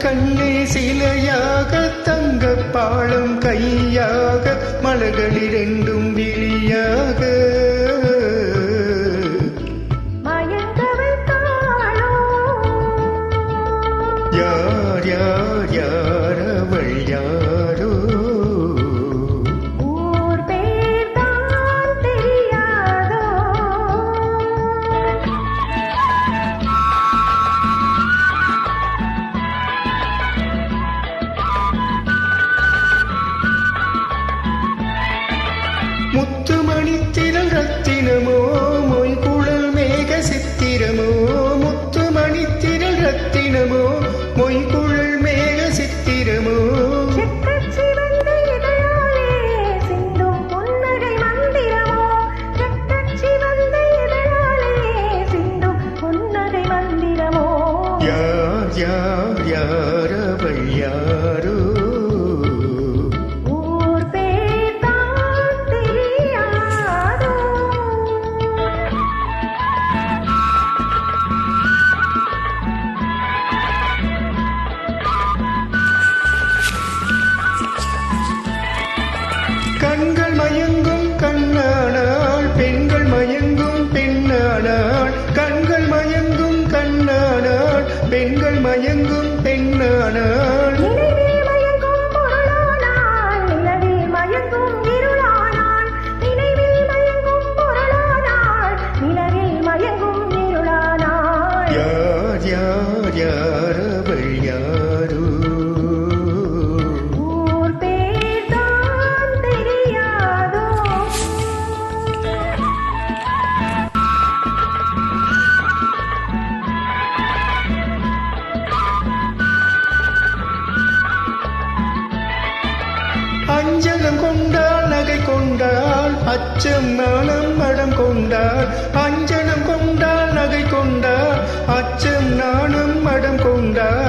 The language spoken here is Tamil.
கண்ணே சிலையாக தங்க பாலம் கையாக மலர்கள் இரண்டும் விழியாக யார் யார் யார் அவள் யாரோ ஊர் பேர் தான் தெரியாதோ முத்துமணி திரள் ரத்தினமோ மொய்குழல் மேக சித்திரமோ முத்துமணி திரள் ரத்தினமோ மொய்குழல் மேக சித்திரமோ யார் யார் யார் அவள் யாரோ ஊர் பேர் தான் தெரியாதோ கண்கள் மயங்கும் கண்ணானாள் பெண்கள் மயங்கும் பெண்ணானாள் கண்கள் மயங்கும் கண்ணானாள் பெண்கள் மயங்கும் பெண்ணானாள் நினைவில் மயங்கும் பொருளானாள் நிலவில் மயங்கும் இருளானாள் நினைவில் மயங்கும் பொருளானாள் நிலவில் மயங்கும் இருளானாள் யார் யார் யார் அவள் யாரோ ஊர் பேர் தான் தெரியாதோ அஞ்சலம் கொண்டாள் நகை கொண்டாள் அச்சம் நாணம் மடம் கொண்டாள் அஞ்சனம் கொண்டாள் நகை கொண்டாள் அச்சம் நாணம் மடம் கொண்டாள்